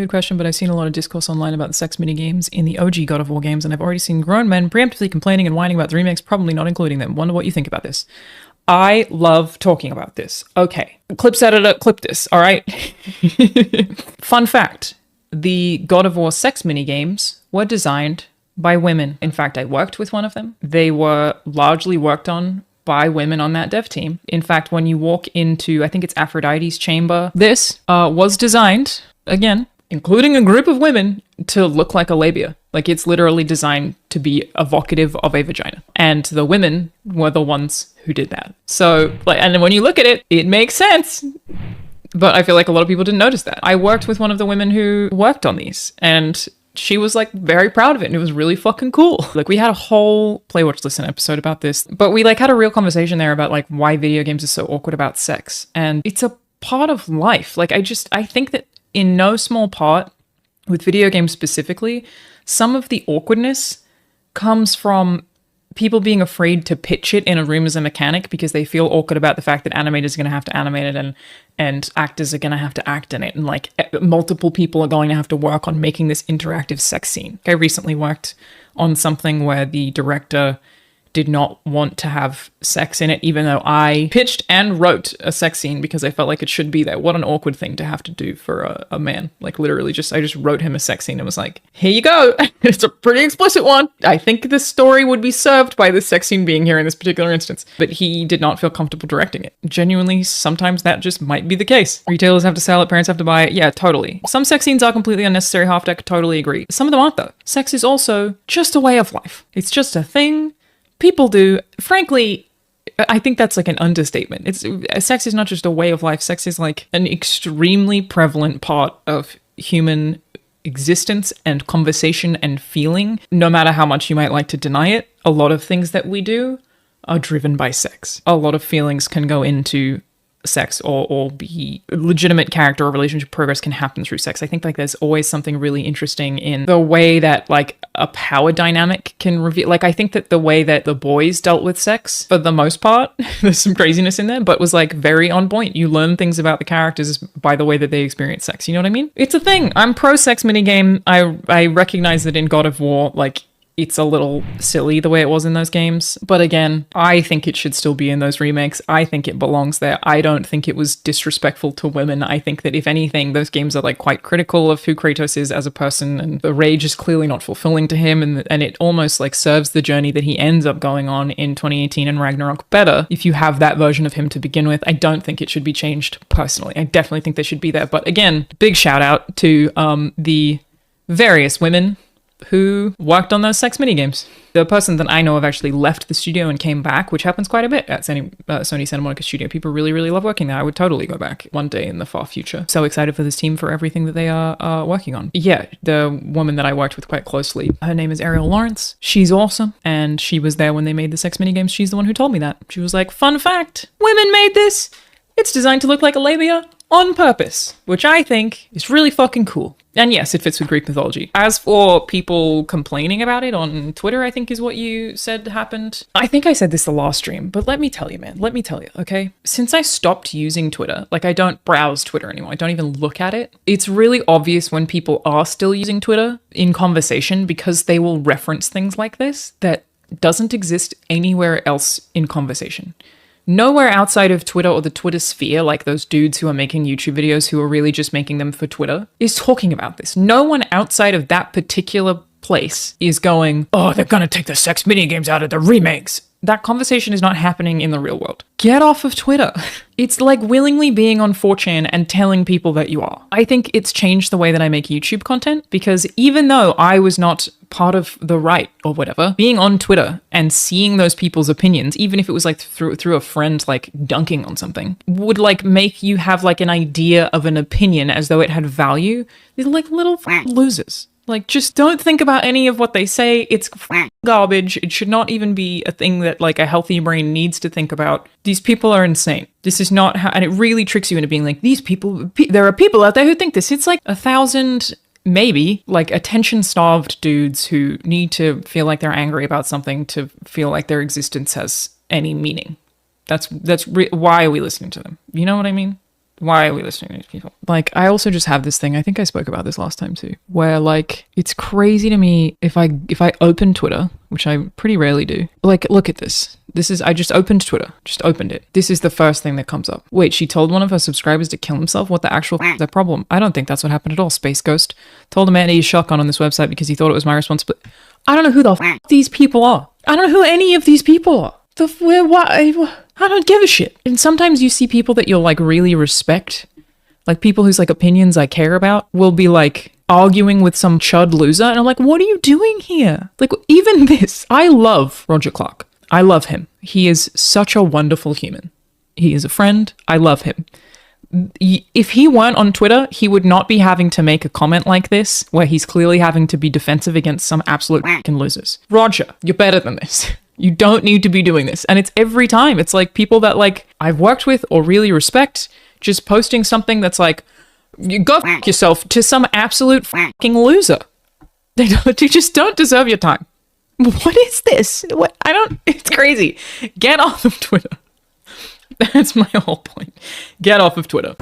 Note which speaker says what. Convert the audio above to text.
Speaker 1: loaded question, but I've seen a lot of discourse online about the sex minigames in the OG God of War games, and I've already seen grown men preemptively complaining and whining about the remakes, probably not including them. Wonder what you think about this. I love talking about this. Okay. Clips editor, clip this, all right? Fun fact. The God of War sex minigames were designed by women. In fact, I worked with one of them. They were largely worked on by women on that dev team. In fact, when you walk into, I think it's Aphrodite's chamber, this was designed, again, including a group of women, to look like a labia. Like, it's literally designed to be evocative of a vagina. And the women were the ones who did that. So, like, and when you look at it, it makes sense. But I feel like a lot of people didn't notice that. I worked with one of the women who worked on these, and she was like very proud of it, and it was really fucking cool. Like, we had a whole Play, Watch, Listen episode about this, but we like had a real conversation there about like why video games are so awkward about sex. And it's a part of life. Like, I think that in no small part, with video games specifically, some of the awkwardness comes from people being afraid to pitch it in a room as a mechanic because they feel awkward about the fact that animators are going to have to animate it and actors are going to have to act in it. And like multiple people are going to have to work on making this interactive sex scene. I recently worked on something where the director did not want to have sex in it, even though I pitched and wrote a sex scene because I felt like it should be there. What an awkward thing to have to do for a man. Like, literally I just wrote him a sex scene and was like, here you go. It's a pretty explicit one. I think the story would be served by this sex scene being here in this particular instance. But he did not feel comfortable directing it. Genuinely, sometimes that just might be the case. Retailers have to sell it, parents have to buy it. Yeah, totally. Some sex scenes are completely unnecessary, half-deck, totally agree. Some of them aren't though. Sex is also just a way of life. It's just a thing people do. Frankly, I think that's like an understatement. Sex is not just a way of life. Sex is like an extremely prevalent part of human existence and conversation and feeling. No matter how much you might like to deny it, a lot of things that we do are driven by sex. A lot of feelings can go into sex or be legitimate character or relationship progress can happen through sex. I think like there's always something really interesting in the way that like a power dynamic can reveal. Like, I think that the way that the boys dealt with sex for the most part, there's some craziness in there, but was like very on point. You learn things about the characters by the way that they experience sex. You know what I mean? It's a thing. I'm pro sex minigame. I recognize that in God of War, like, it's a little silly the way it was in those games. But again, I think it should still be in those remakes. I think it belongs there. I don't think it was disrespectful to women. I think that if anything, those games are like quite critical of who Kratos is as a person, and the rage is clearly not fulfilling to him. And it almost like serves the journey that he ends up going on in 2018 and Ragnarok better if you have that version of him to begin with. I don't think it should be changed personally. I definitely think they should be there. But again, big shout out to the various women who worked on those sex minigames. The person that I know of actually left the studio and came back, which happens quite a bit at Sony Santa Monica Studio. People really, really love working there. I would totally go back one day in the far future. So excited for this team for everything that they are working on. Yeah, the woman that I worked with quite closely, her name is Ariel Lawrence. She's awesome. And she was there when they made the sex minigames. She's the one who told me that. She was like, fun fact, women made this. It's designed to look like a labia on purpose, which I think is really fucking cool. And yes, it fits with Greek mythology. As for people complaining about it on Twitter, I think is what you said happened. I think I said this the last stream, but let me tell you, man. Let me tell you, okay? Since I stopped using Twitter, like I don't browse Twitter anymore. I don't even look at it. It's really obvious when people are still using Twitter in conversation because they will reference things like this that doesn't exist anywhere else in conversation. Nowhere outside of Twitter or the Twitter sphere, like those dudes who are making YouTube videos who are really just making them for Twitter, is talking about this. No one outside of that particular place is going, oh, they're gonna take the sex minigames out of the remakes. That conversation is not happening in the real world. Get off of Twitter. It's like willingly being on 4chan and telling people that you are. I think it's changed the way that I make YouTube content because even though I was not part of the right or whatever, being on Twitter and seeing those people's opinions, even if it was like through a friend like dunking on something, would like make you have like an idea of an opinion as though it had value. They're like little losers. Like, just don't think about any of what they say. It's garbage. It should not even be a thing that, like, a healthy brain needs to think about. These people are insane. This is not how... And it really tricks you into being like, these people... There are people out there who think this. It's like 1,000, maybe, like, attention-starved dudes who need to feel like they're angry about something to feel like their existence has any meaning. Why are we listening to them? You know what I mean? Why are we listening to these people? Like, I also just have this thing, I think I spoke about this last time too, where like, it's crazy to me if I open Twitter, which I pretty rarely do. Like, look at this. I just opened Twitter, just opened it. This is the first thing that comes up. Wait, she told one of her subscribers to kill himself? What the actual is their problem? I don't think that's what happened at all. Space Ghost told a man to use shotgun on this website because he thought it was my responsibility. I don't know who the these people are. I don't know who any of these people are. I don't give a shit. And sometimes you see people that you'll like really respect, like people whose like opinions I care about, will be like arguing with some chud loser. And I'm like, what are you doing here? Like, even this, I love Roger Clark. I love him. He is such a wonderful human. He is a friend. I love him. If he weren't on Twitter, he would not be having to make a comment like this, where he's clearly having to be defensive against some absolute fucking losers. Roger, you're better than this. You don't need to be doing this. And it's every time. It's like people that like I've worked with or really respect just posting something that's like, you go fuck yourself, to some absolute fucking loser. They just don't deserve your time. What is this? It's crazy. Get off of Twitter. That's my whole point. Get off of Twitter.